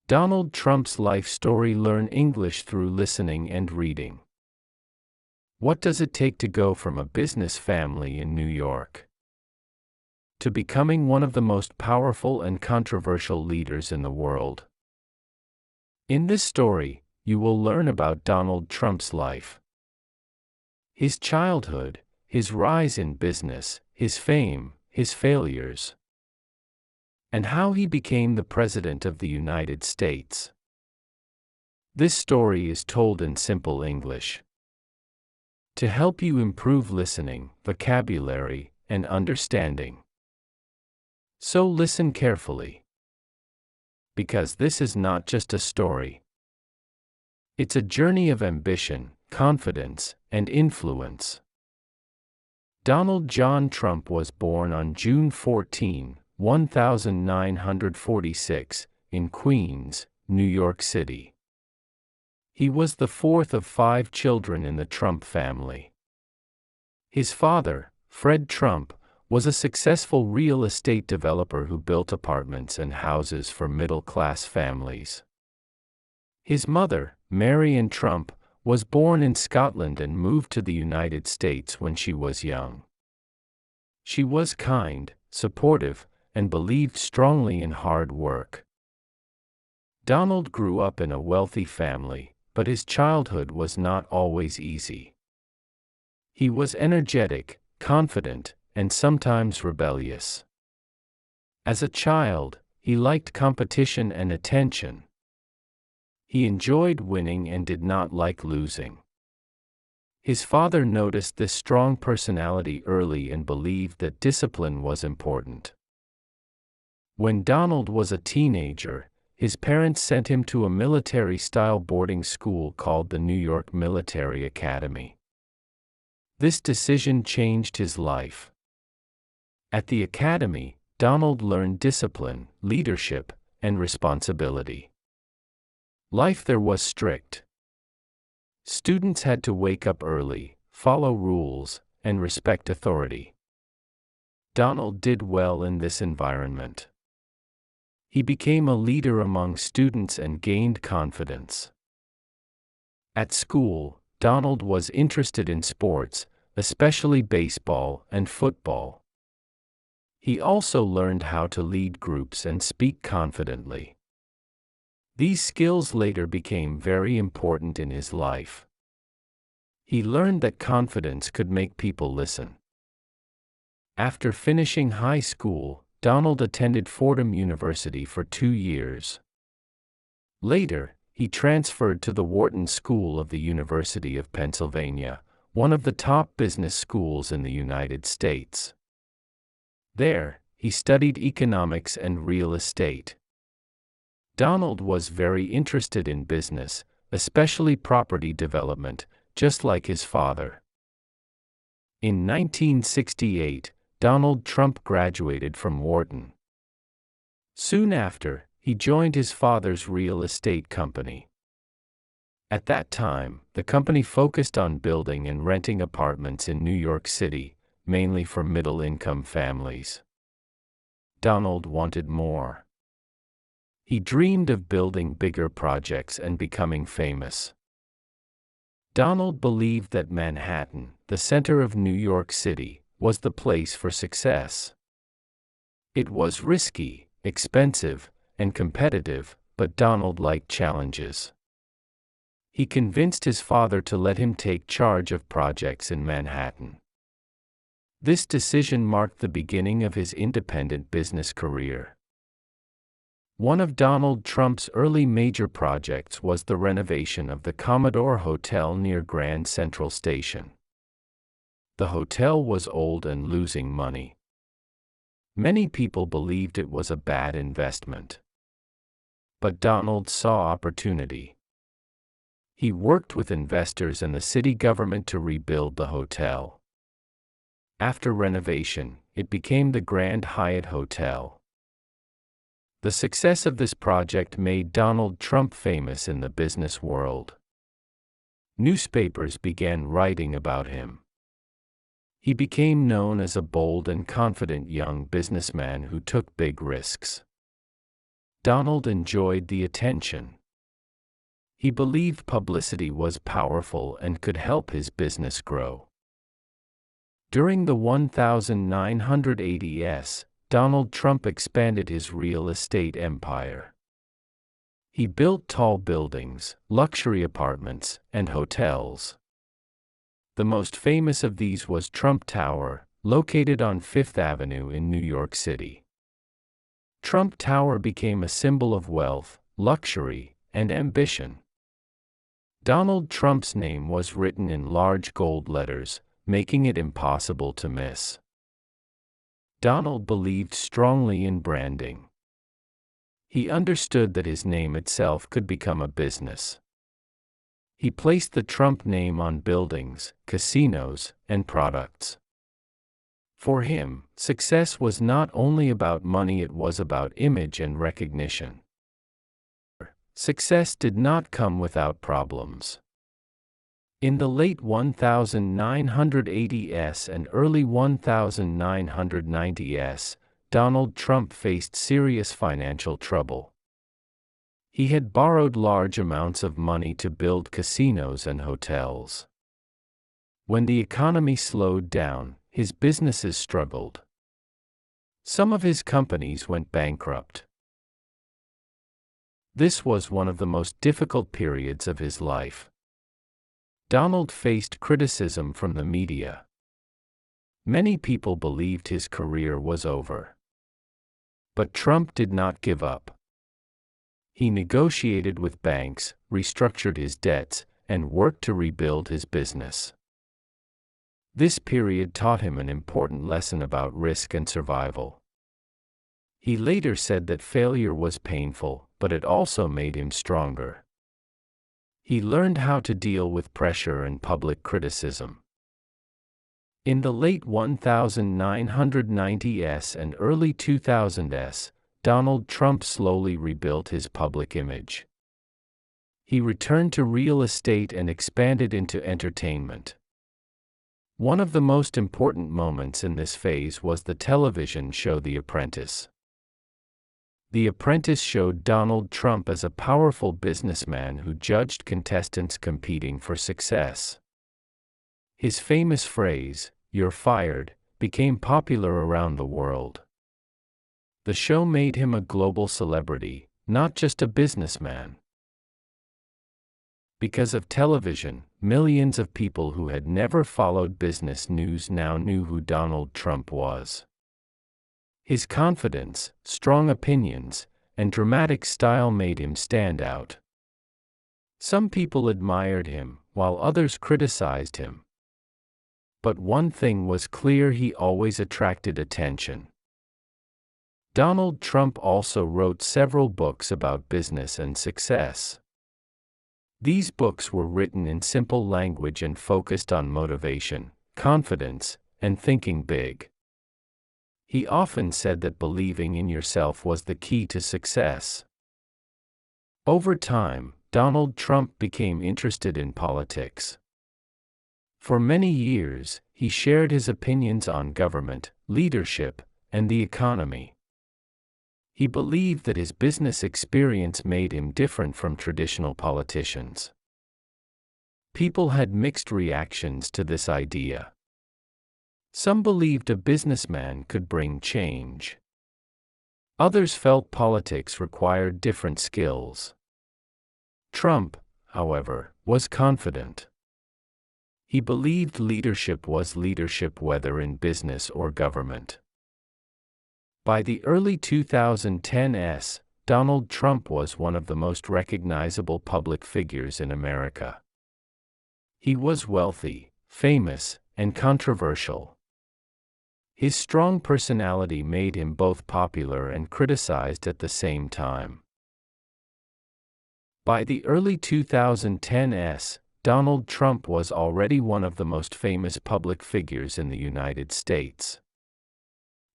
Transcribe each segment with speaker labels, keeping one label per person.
Speaker 1: Donald Trump's life story. Learn English through listening and reading. What does it take to go from a business family in New York to becoming one of the most powerful and controversial leaders in the world? In this story, you will learn about Donald Trump's life, his childhood, his rise in business, his fame, his failures, and how he became the President of the United States. This story is told in simple English to help you improve listening, vocabulary, and understanding. So listen carefully, because this is not just a story. It's a journey of ambition, confidence, and influence. Donald John Trump was born on June 14, 1946, in Queens, New York City. He was the fourth of 5 children in the Trump family. His father, Fred Trump, was a successful real estate developer who built apartments and houses for middle-class families. His mother, Marion Trump, was born in Scotland and moved to the United States when she was young. She was kind, supportive, and believed strongly in hard work. Donald grew up in a wealthy family, but his childhood was not always easy. He was energetic, confident, and sometimes rebellious. As a child, he liked competition and attention. He enjoyed winning and did not like losing. His father noticed this strong personality early and believed that discipline was important. When Donald was a teenager, his parents sent him to a military-style boarding school called the New York Military Academy. This decision changed his life. At the academy, Donald learned discipline, leadership, and responsibility. Life there was strict. Students had to wake up early, follow rules, and respect authority. Donald did well in this environment. He became a leader among students and gained confidence. At school, Donald was interested in sports, especially baseball and football. He also learned how to lead groups and speak confidently. These skills later became very important in his life. He learned that confidence could make people listen. After finishing high school, Donald attended Fordham University for 2 years. Later, he transferred to the Wharton School of the University of Pennsylvania, one of the top business schools in the United States. There, he studied economics and real estate. Donald was very interested in business, especially property development, just like his father. In 1968, Donald Trump graduated from Wharton. Soon after, he joined his father's real estate company. At that time, the company focused on building and renting apartments in New York City, mainly for middle-income families. Donald wanted more. He dreamed of building bigger projects and becoming famous. Donald believed that Manhattan, the center of New York City, was the place for success. It was risky, expensive, and competitive, but Donald liked challenges. He convinced his father to let him take charge of projects in Manhattan. This decision marked the beginning of his independent business career. One of Donald Trump's early major projects was the renovation of the Commodore Hotel near Grand Central Station. The hotel was old and losing money. Many people believed it was a bad investment. But Donald saw opportunity. He worked with investors and the city government to rebuild the hotel. After renovation, it became the Grand Hyatt Hotel. The success of this project made Donald Trump famous in the business world. Newspapers began writing about him. He became known as a bold and confident young businessman who took big risks. Donald enjoyed the attention. He believed publicity was powerful and could help his business grow. During the 1980s, Donald Trump expanded his real estate empire. He built tall buildings, luxury apartments, and hotels. The most famous of these was Trump Tower, located on Fifth Avenue in New York City. Trump Tower became a symbol of wealth, luxury, and ambition. Donald Trump's name was written in large gold letters, making it impossible to miss. Donald believed strongly in branding. He understood that his name itself could become a business. He placed the Trump name on buildings, casinos, and products. For him, success was not only about money, it was about image and recognition. Success did not come without problems. In the late 1980s and early 1990s, Donald Trump faced serious financial trouble. He had borrowed large amounts of money to build casinos and hotels. When the economy slowed down, his businesses struggled. Some of his companies went bankrupt. This was one of the most difficult periods of his life. Donald faced criticism from the media. Many people believed his career was over. But Trump did not give up. He negotiated with banks, restructured his debts, and worked to rebuild his business. This period taught him an important lesson about risk and survival. He later said that failure was painful, but it also made him stronger. He learned how to deal with pressure and public criticism. In the late 1990s and early 2000s, Donald Trump slowly rebuilt his public image. He returned to real estate and expanded into entertainment. One of the most important moments in this phase was the television show The Apprentice. The Apprentice showed Donald Trump as a powerful businessman who judged contestants competing for success. His famous phrase, "You're fired," became popular around the world. The show made him a global celebrity, not just a businessman. Because of television, millions of people who had never followed business news now knew who Donald Trump was. His confidence, strong opinions, and dramatic style made him stand out. Some people admired him, while others criticized him. But one thing was clear: he always attracted attention. Donald Trump also wrote several books about business and success. These books were written in simple language and focused on motivation, confidence, and thinking big. He often said that believing in yourself was the key to success. Over time, Donald Trump became interested in politics. For many years, he shared his opinions on government, leadership, and the economy. He believed that his business experience made him different from traditional politicians. People had mixed reactions to this idea. Some believed a businessman could bring change. Others felt politics required different skills. Trump, however, was confident. He believed leadership was leadership whether in business or government. By the early 2010s, Donald Trump was one of the most recognizable public figures in America. He was wealthy, famous, and controversial. His strong personality made him both popular and criticized at the same time. By the early 2010s, Donald Trump was already one of the most famous public figures in the United States.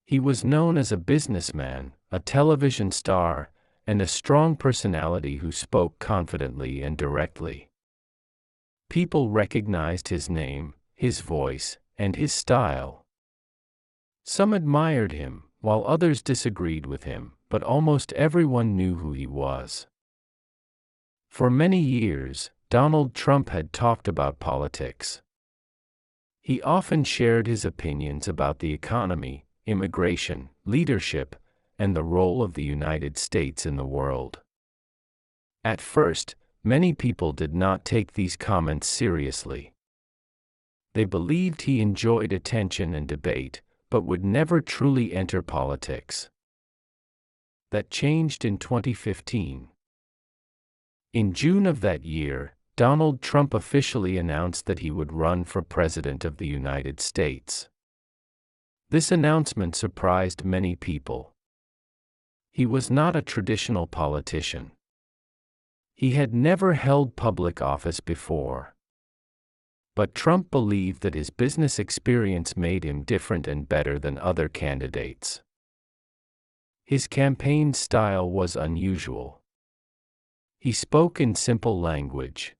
Speaker 1: He was known as a businessman, a television star, and a strong personality who spoke confidently and directly. People recognized his name, his voice, and his style. Some admired him, while others disagreed with him, but almost everyone knew who he was. For many years, Donald Trump had talked about politics. He often shared his opinions about the economy, immigration, leadership, and the role of the United States in the world. At first, many people did not take these comments seriously. They believed he enjoyed attention and debate, but would never truly enter politics. That changed in 2015. In June of that year, Donald Trump officially announced that he would run for President of the United States. This announcement surprised many people. He was not a traditional politician. He had never held public office before. But Trump believed that his business experience made him different and better than other candidates. His campaign style was unusual. He spoke in simple language.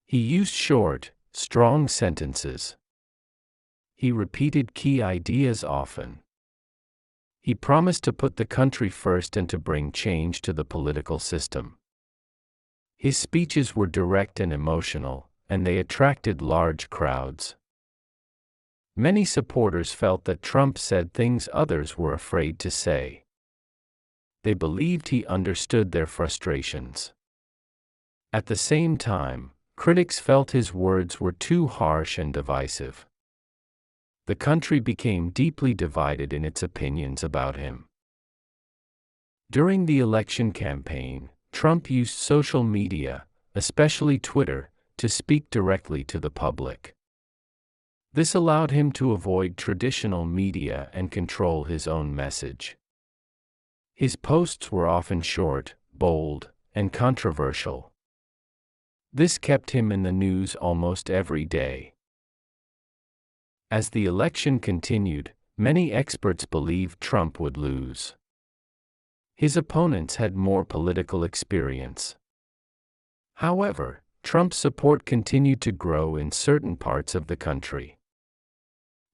Speaker 1: He used short, strong sentences. He repeated key ideas often. He promised to put the country first and to bring change to the political system. His speeches were direct and emotional, and they attracted large crowds. Many supporters felt that Trump said things others were afraid to say. They believed he understood their frustrations. At the same time, critics felt his words were too harsh and divisive. The country became deeply divided in its opinions about him. During the election campaign, Trump used social media, especially Twitter, to speak directly to the public. This allowed him to avoid traditional media and control his own message. His posts were often short, bold, and controversial. This kept him in the news almost every day. As the election continued, many experts believed Trump would lose. His opponents had more political experience. However, Trump's support continued to grow in certain parts of the country.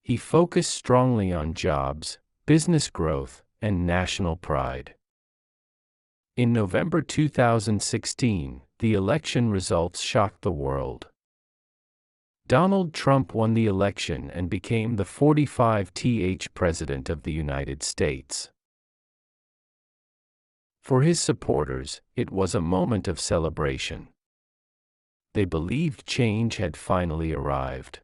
Speaker 1: He focused strongly on jobs, business growth, and national pride. In November 2016, the election results shocked the world. Donald Trump won the election and became the 45th President of the United States. For his supporters, it was a moment of celebration. They believed change had finally arrived.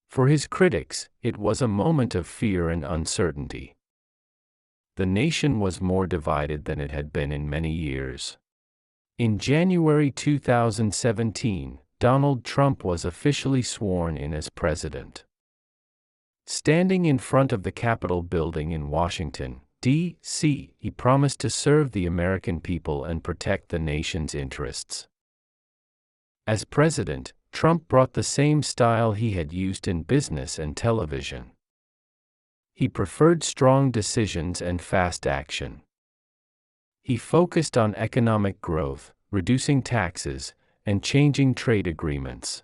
Speaker 1: For his critics, it was a moment of fear and uncertainty. The nation was more divided than it had been in many years. In January 2017, Donald Trump was officially sworn in as president. Standing in front of the Capitol building in Washington, D.C., he promised to serve the American people and protect the nation's interests. As president, Trump brought the same style he had used in business and television. He preferred strong decisions and fast action. He focused on economic growth, reducing taxes, and changing trade agreements.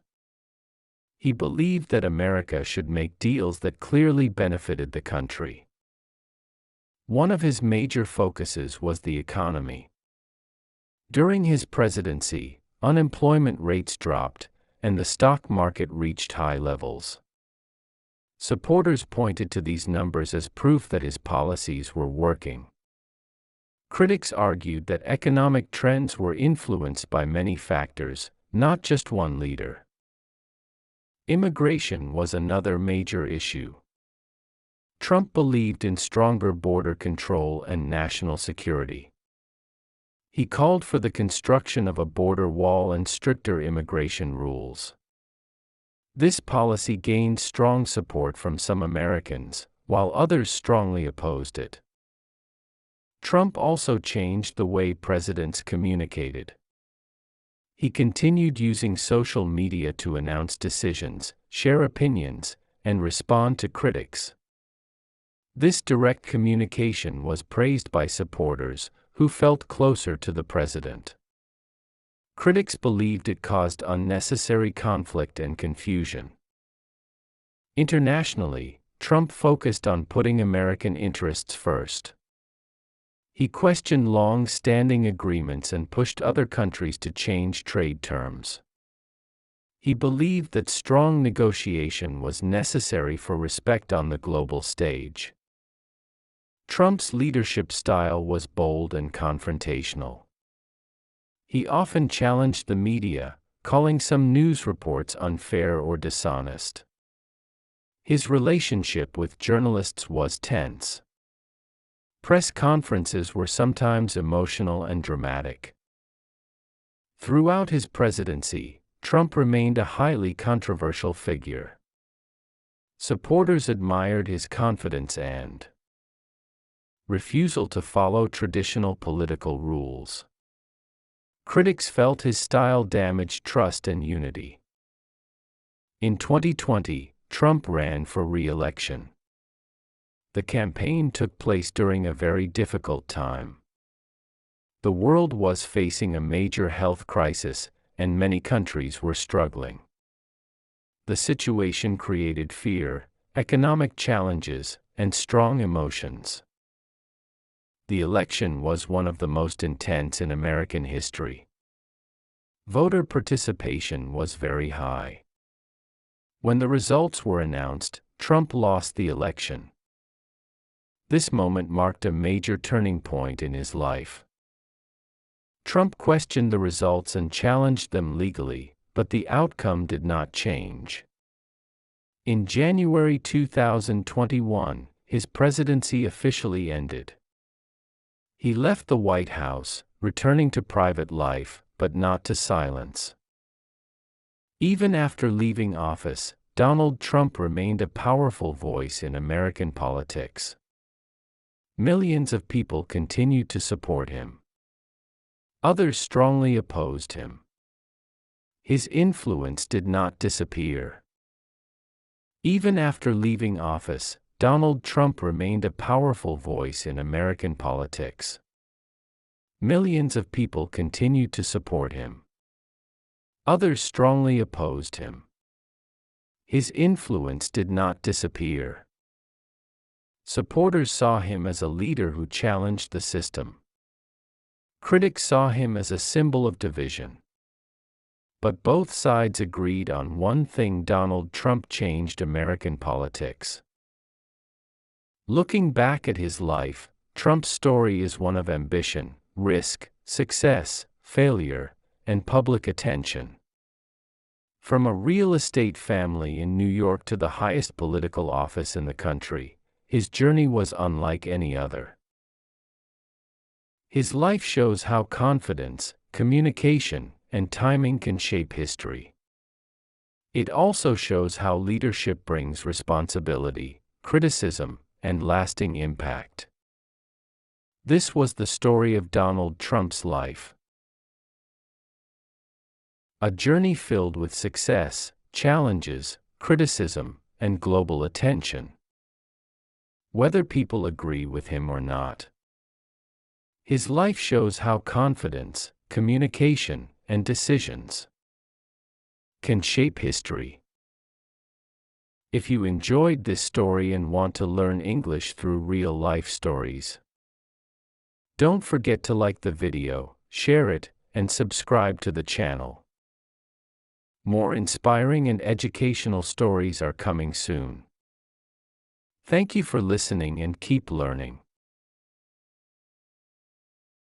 Speaker 1: He believed that America should make deals that clearly benefited the country. One of his major focuses was the economy. During his presidency, unemployment rates dropped, and the stock market reached high levels. Supporters pointed to these numbers as proof that his policies were working. Critics argued that economic trends were influenced by many factors, not just one leader. Immigration was another major issue. Trump believed in stronger border control and national security. He called for the construction of a border wall and stricter immigration rules. This policy gained strong support from some Americans, while others strongly opposed it. Trump also changed the way presidents communicated. He continued using social media to announce decisions, share opinions, and respond to critics. This direct communication was praised by supporters, who felt closer to the president. Critics believed it caused unnecessary conflict and confusion. Internationally, Trump focused on putting American interests first. He questioned long-standing agreements and pushed other countries to change trade terms. He believed that strong negotiation was necessary for respect on the global stage. Trump's leadership style was bold and confrontational. He often challenged the media, calling some news reports unfair or dishonest. His relationship with journalists was tense. Press conferences were sometimes emotional and dramatic. Throughout his presidency, Trump remained a highly controversial figure. Supporters admired his confidence and refusal to follow traditional political rules. Critics felt his style damaged trust and unity. In 2020, Trump ran for re-election. The campaign took place during a very difficult time. The world was facing a major health crisis, and many countries were struggling. The situation created fear, economic challenges, and strong emotions. The election was one of the most intense in American history. Voter participation was very high. When the results were announced, Trump lost the election. This moment marked a major turning point in his life. Trump questioned the results and challenged them legally, but the outcome did not change. In January 2021, his presidency officially ended. He left the White House, returning to private life, but not to silence. Even after leaving office, Donald Trump remained a powerful voice in American politics. Millions of people continued to support him. Others strongly opposed him. His influence did not disappear. Even after leaving office, Donald Trump remained a powerful voice in American politics. Millions of people continued to support him. Others strongly opposed him. His influence did not disappear. Supporters saw him as a leader who challenged the system. Critics saw him as a symbol of division. But both sides agreed on one thing: Donald Trump changed American politics. Looking back at his life, Trump's story is one of ambition, risk, success, failure, and public attention. From a real estate family in New York to the highest political office in the country, his journey was unlike any other. His life shows how confidence, communication, and timing can shape history. It also shows how leadership brings responsibility, criticism, and lasting impact. This was the story of Donald Trump's life. A journey filled with success, challenges, criticism, and global attention. Whether people agree with him or not, his life shows how confidence, communication, and decisions can shape history. If you enjoyed this story and want to learn English through real-life stories, don't forget to like the video, share it, and subscribe to the channel. More inspiring and educational stories are coming soon. Thank you for listening and keep learning.